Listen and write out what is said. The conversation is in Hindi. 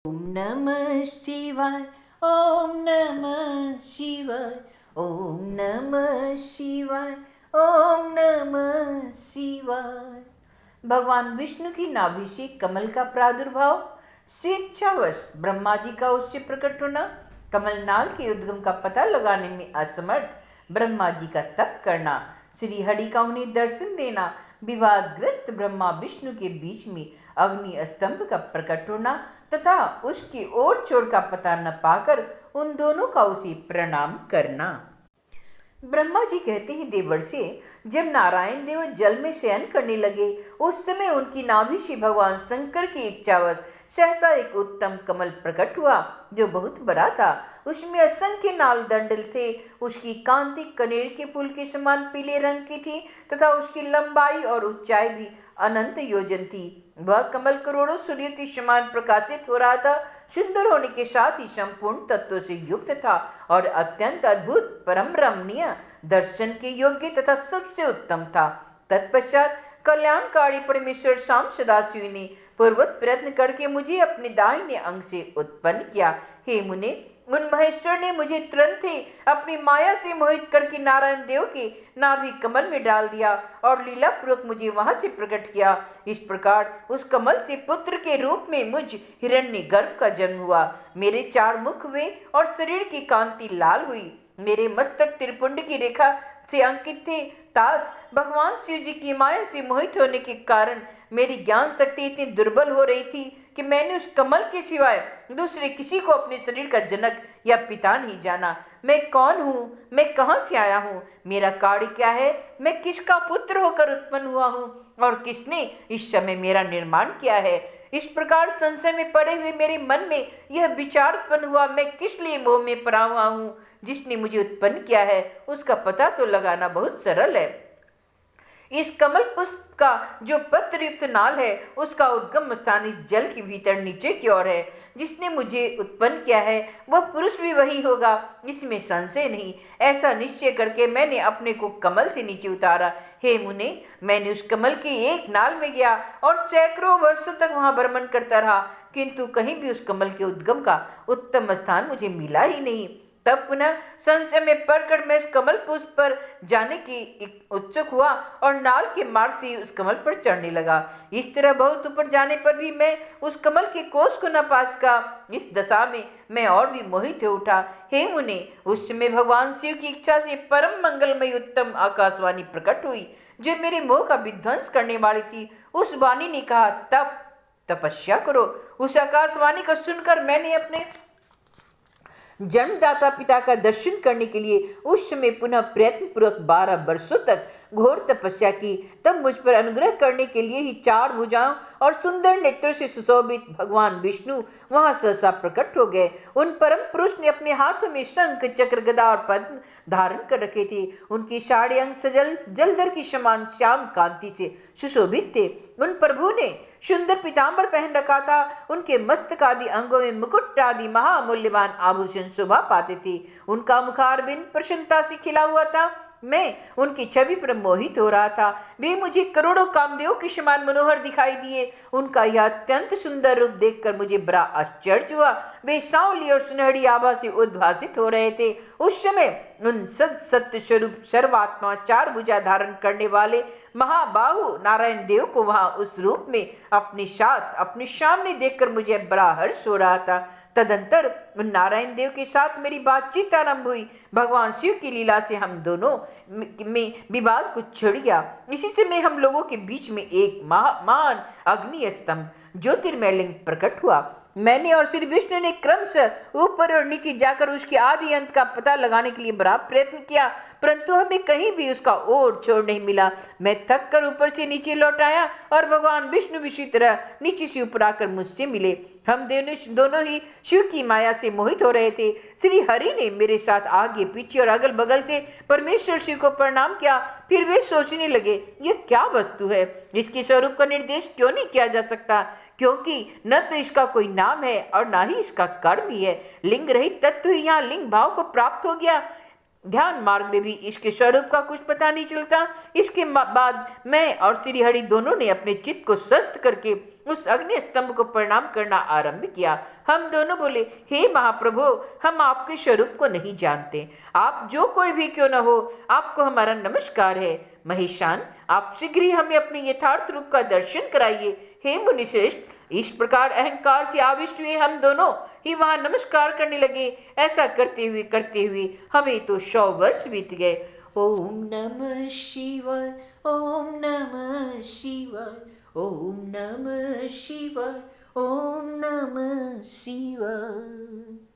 ओम नमः शिवाय। ओम नमः शिवाय। ओम नमः शिवाय। ओम नमः शिवाय। भगवान विष्णु की नाभि से कमल का प्रादुर्भाव, स्वेच्छावश ब्रह्मा जी का उससे प्रकट होना, कमलनाल के उद्गम का पता लगाने में असमर्थ ब्रह्मा जी का तप करना, श्री हरि का उन्हें दर्शन देना, विवादग्रस्त ब्रह्मा विष्णु के बीच में अग्नि स्तंभ का प्रकट होना तथा उसकी ओर छोर का पता न पाकर उन दोनों का उसे प्रणाम करना। ब्रह्मा जी कहते हैं देवर्षि, जब नारायण देव जल में शयन करने लगे उस समय उनकी नाभि से भगवान शंकर की इच्छावश सहसा एक उत्तम कमल प्रकट हुआ जो बहुत बड़ा था। उसमें असंख्य नाल दंडल थे। उसकी कांति कनेर के फूल के समान पीले रंग की थी तथा उसकी लंबाई और ऊंचाई भी अनंत योजन थी। वह कमल करोड़ों सूर्य के समान प्रकाशित हो रहा था। सुंदर होने के साथ ही संपूर्ण तत्वों से युक्त था और अत्यंत अद्भुत, परम रमणीय, दर्शन के योग्य तथा सबसे उत्तम था। तत्पश्चात कल्याणकारी परमेश्वर शाम सदाशिव ने पूर्वत प्रयत्न करके मुझे अपने दाहिने अंग से उत्पन्न किया। हे मुने, उन महेश्वर ने मुझे तुरंत ही अपनी माया से मोहित करके नारायण देव के नाभि कमल में डाल दिया और लीला पूर्वक मुझे वहां से प्रकट किया। इस प्रकार उस कमल से पुत्र के रूप में मुझ हिरण्यगर्भ का जन्म हुआ। मेरे 4 मुख हुए और शरीर की कांति लाल हुई। मेरे मस्तक त्रिपुंड की रेखा से अंकित थे। तात भगवान शिव जी की माया से मोहित होने के कारण मेरी ज्ञान शक्ति इतनी दुर्बल हो रही थी कि मैंने उस कमल के सिवाय दूसरे किसी को अपने शरीर का जनक या पिता नहीं जाना। मैं कौन हूँ? मैं कहाँ से आया हूँ? मेरा कार्य क्या है? मैं किसका पुत्र होकर उत्पन्न हुआ हूँ और किसने इस समय मेरा निर्माण किया है? इस प्रकार संशय में पड़े हुए मेरे मन में यह विचार उत्पन्न हुआ, मैं किस लिए मोह में पड़ा हुआ हूँ? जिसने मुझे उत्पन्न किया है उसका पता तो लगाना बहुत सरल है। इस कमल पुष्प का जो पत्र युक्त नाल है उसका उद्गम स्थान इस जल के भीतर नीचे की ओर है। जिसने मुझे उत्पन्न किया है वह पुरुष भी वही होगा, इसमें संशय नहीं। ऐसा निश्चय करके मैंने अपने को कमल से नीचे उतारा। हे मुने, मैंने उस कमल के एक नाल में गया और सैकड़ों वर्षों तक वहां भ्रमण करता रहा, किंतु कहीं भी उस कमल के उद्गम का उत्तम स्थान मुझे मिला ही नहीं। तब पुनः संशय में पड़कर मैं इस कमल पुष्प पर जाने की उत्सुक हुआ और नाल के मार्ग से उस कमल पर चढ़ने लगा। इस तरह बहुत ऊपर जाने पर भी मैं उस कमल के कोष को न पा सका। इस दशा में मैं और भी मोहित हो उठा। हे मुने, उस समय भगवान शिव की इच्छा से परम मंगलमय उत्तम आकाशवाणी प्रकट हुई जो मेरे मोह का विध्वंस करने वाली थी। उस वाणी ने कहा, तपस्या करो। उस आकाशवाणी को सुनकर मैंने अपने जन्मदाता पिता का दर्शन करने के लिए उस समय पुनः प्रयत्न पूर्वक 12 वर्षों तक घोर तपस्या की। तब मुझ पर अनुग्रह करने के लिए ही 4 भुजाओं और सुंदर नेत्रों से सुशोभित भगवान विष्णु वहां सहसा प्रकट हो गए। उन परम पुरुष ने अपने हाथों में शंख, चक्र, गदा और पद्म धारण कर रखे थे। उनके सारे अंग सजल जलधर की समान श्याम कांति से सुशोभित थे। उन प्रभु ने सुंदर पीताम्बर पहन रखा था। उनके मस्तक आदि अंगों में मुकुट आदि महामूल्यवान आभूषण शोभा पाते थे। उनका मुखारबिंद प्रसन्नता से खिला हुआ था। मैं उनकी छवि पर मोहित हो रहा था। वे मुझे करोड़ों कामदेवों के समान मनोहर दिखाई दिए। उनका यह अत्यंत सुंदर रूप देखकर मुझे बड़ा आश्चर्य हुआ। वे सांवली और सुनहरी आभा से उद्भासित हो रहे थे। उस समय उन सत्य स्वरूप सर्वात्मा 4 भुजा धारण करने वाले महाबाहु नारायण देव को वहां उस रूप में अपने साथ अपने सामने देखकर मुझे बड़ा हर्ष हो रहा था। तदंतर उन नारायण देव के साथ मेरी बातचीत आरंभ हुई। भगवान शिव की लीला से हम दोनों में विवाद कुछ छिड़ गया। इसी समय हम लोगों के बीच में एक महान अग्नि स्तंभ ज्योतिर्मय लिंग प्रकट हुआ। मैंने और श्री विष्णु ने क्रमशः ऊपर और नीचे जाकर उसके आदि अंत का पता लगाने के लिए बड़ा प्रयत्न किया, परंतु हमें कहीं भी उसका ओर छोर नहीं मिला। मैं थक कर ऊपर से नीचे लौट आया और भगवान विष्णु भी इसी तरह नीचे से ऊपर आकर मुझसे मिले। हम दोनों ही शिव की माया से मोहित हो रहे थे। श्री हरि ने मेरे साथ आगे पीछे और अगल बगल से परमेश्वर शिव को प्रणाम किया। फिर वे सोचने लगे, यह क्या वस्तु है? इसके स्वरूप का निर्देश क्यों नहीं किया जा सकता? क्योंकि न तो इसका कोई नाम है और न ही इसका कर्म ही है। लिंग रहित तत्व ही यहाँ लिंग भाव को प्राप्त हो गया। ध्यान मार्ग में भी इसके स्वरूप का कुछ पता नहीं चलता। इसके बाद मैं और श्री हरि दोनों ने अपने चित्त को स्वस्थ करके उस अग्नि स्तंभ को प्रणाम करना आरंभ किया। हम दोनों बोले, हे महाप्रभु, हम आपके स्वरूप को नहीं जानते। आप जो कोई भी क्यों न हो, आपको हमारा नमस्कार है। महेशान, आप शीघ्र ही हमें अपने यथार्थ रूप का दर्शन कराइए। हे मुनिश्रेष्ठ, इस प्रकार अहंकार से आविष्ट हुए हम दोनों ही वहां नमस्कार करने लगे। ऐसा करते हुए हमें तो 100 वर्ष बीत गए। ओम नमः शिवाय, ओम नमः शिवाय, ओम नमः शिवाय, ओम नमः शिवाय।